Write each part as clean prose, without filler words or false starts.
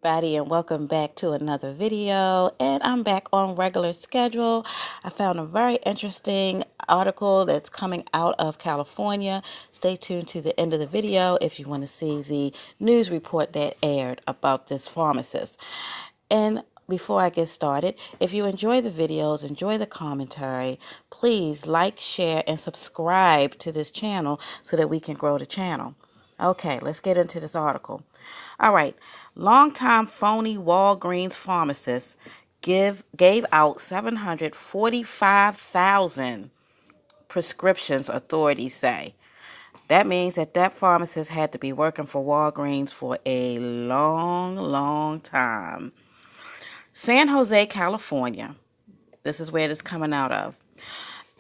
everybody, and welcome back to another video. And I'm back on regular schedule. I found a very interesting article that's coming out of California. Stay tuned to the end of the video if you want to see the news report that aired about this pharmacist. And before I get started, if you enjoy the videos, enjoy the commentary, please like, share, and subscribe to this channel so that we can grow the channel. Okay, let's get into this article. All right, longtime phony Walgreens pharmacist gave out 745,000 prescriptions, authorities say. That means that pharmacist had to be working for Walgreens for a long time. San Jose, California. This is where it is coming out of.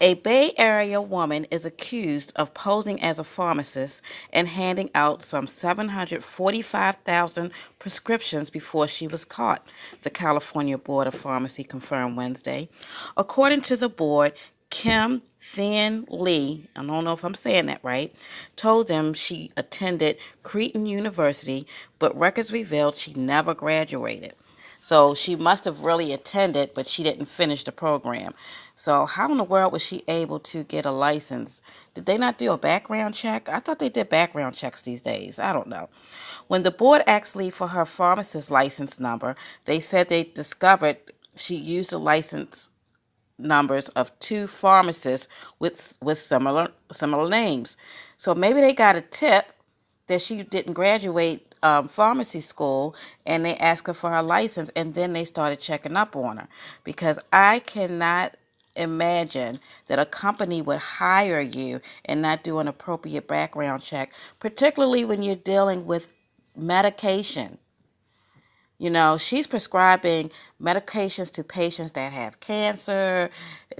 A Bay Area woman is accused of posing as a pharmacist and handing out some 745,000 prescriptions before she was caught, the California Board of Pharmacy confirmed Wednesday. According to the board, Kim Thien Lee, I don't know if I'm saying that right, told them she attended Creighton University, but records revealed she never graduated. So she must have really attended, but she didn't finish the program. So how in the world was she able to get a license? Did they not do a background check? I thought they did background checks these days. I don't know. When the board asked Lee for her pharmacist license number, they said they discovered she used the license numbers of two pharmacists with similar names. So maybe they got a tip that she didn't graduate pharmacy school, and they asked her for her license, and then they started checking up on her, because I cannot imagine that a company would hire you and not do an appropriate background check, particularly when you're dealing with medication. You know, she's prescribing medications to patients that have cancer,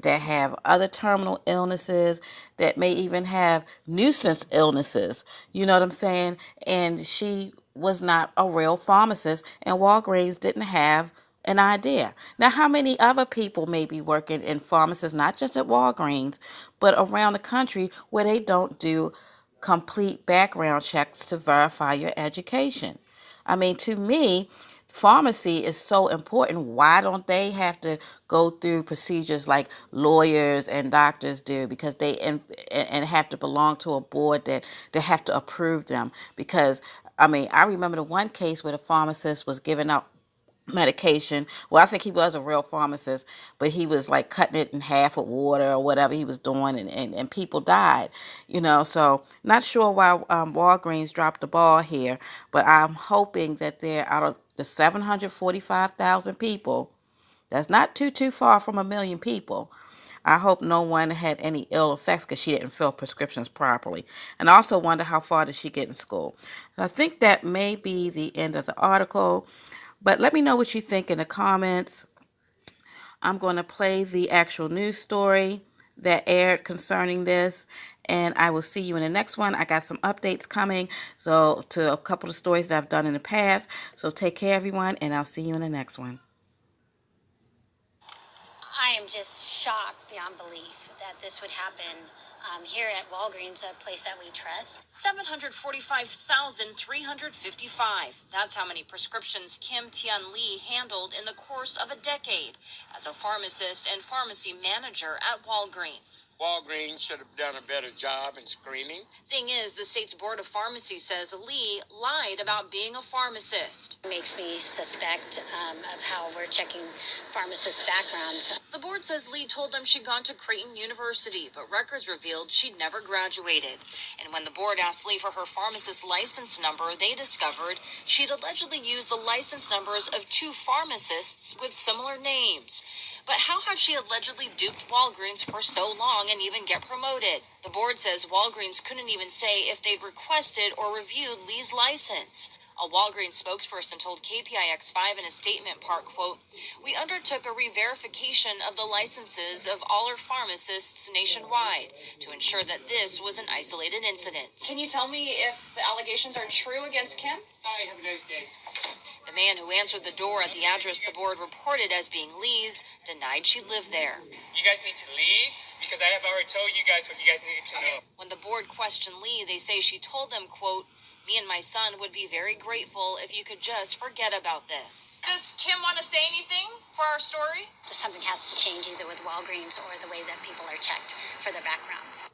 that have other terminal illnesses, that may even have nuisance illnesses. You know what I'm saying? And she was not a real pharmacist, and Walgreens didn't have an idea. Now, how many other people may be working in pharmacies, not just at Walgreens, but around the country, where they don't do complete background checks to verify your education? I mean, to me, pharmacy is so important. Why don't they have to go through procedures like lawyers and doctors do? Because they and have to belong to a board that they have to approve them. Because I mean, I remember the one case where the pharmacist was giving out medication. Well, I think he was a real pharmacist, but he was like cutting it in half with water or whatever he was doing, and people died, you know. So not sure why Walgreens dropped the ball here, but I'm hoping that they're out of the 745,000 people. That's not too far from 1 million people. I hope no one had any ill effects because she didn't fill prescriptions properly. And I also wonder, how far did she get in school? I think that may be the end of the article. But let me know what you think in the comments. I'm going to play the actual news story that aired concerning this, and I will see you in the next one. I got some updates coming, so to a couple of stories that I've done in the past. So take care, everyone, and I'll see you in the next one. I am just shocked beyond belief that this would happen here at Walgreens, a place that we trust. 745,355. That's how many prescriptions Kim Tian Lee handled in the course of a decade as a pharmacist and pharmacy manager at Walgreens. Walgreens should have done a better job in screening. Thing is, the state's Board of Pharmacy says Lee lied about being a pharmacist. It makes me suspect of how we're checking pharmacists' backgrounds. The board says Lee told them she'd gone to Creighton University, but records revealed she'd never graduated. And when the board asked Lee for her pharmacist license number, they discovered she'd allegedly used the license numbers of two pharmacists with similar names. But how had she allegedly duped Walgreens for so long and even get promoted? The board says Walgreens couldn't even say if they'd requested or reviewed Lee's license. A Walgreens spokesperson told KPIX5 in a statement part, quote, "We undertook a re-verification of the licenses of all our pharmacists nationwide to ensure that this was an isolated incident." Can you tell me if the allegations are true against Kim? Sorry, have a nice day. The man who answered the door at the address the board reported as being Lee's denied she lived there. You guys need to leave because I have already told you guys what you guys needed to know. When the board questioned Lee, they say she told them, quote, Me and my son would be very grateful if you could just forget about this. Does Kim want to say anything for our story? Something has to change either with Walgreens or the way that people are checked for their backgrounds.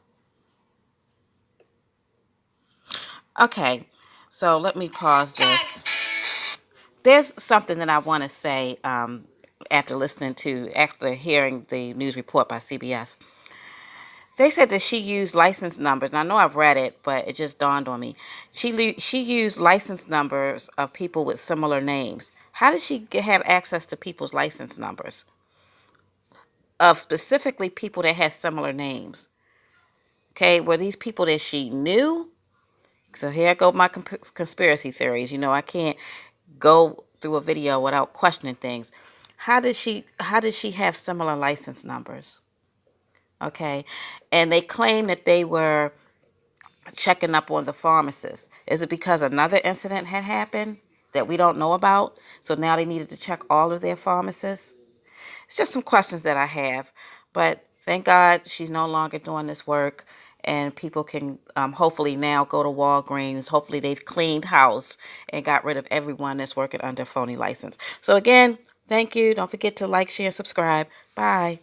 Okay, so let me pause this. There's something that I want to say after hearing the news report by CBS. They said that she used license numbers, and I know I've read it, but it just dawned on me. She used license numbers of people with similar names. How did she have access to people's license numbers of specifically people that had similar names? Okay, were these people that she knew? So here I go my conspiracy theories. I can't go through a video without questioning things. How did she have similar license numbers? Okay, and they claim that they were checking up on the pharmacist. Is it because another incident had happened that we don't know about? So now they needed to check all of their pharmacists? It's just some questions that I have. But thank God she's no longer doing this work. And people can hopefully now go to Walgreens. Hopefully they've cleaned house and got rid of everyone that's working under phony license. So again, thank you. Don't forget to like, share, and subscribe. Bye.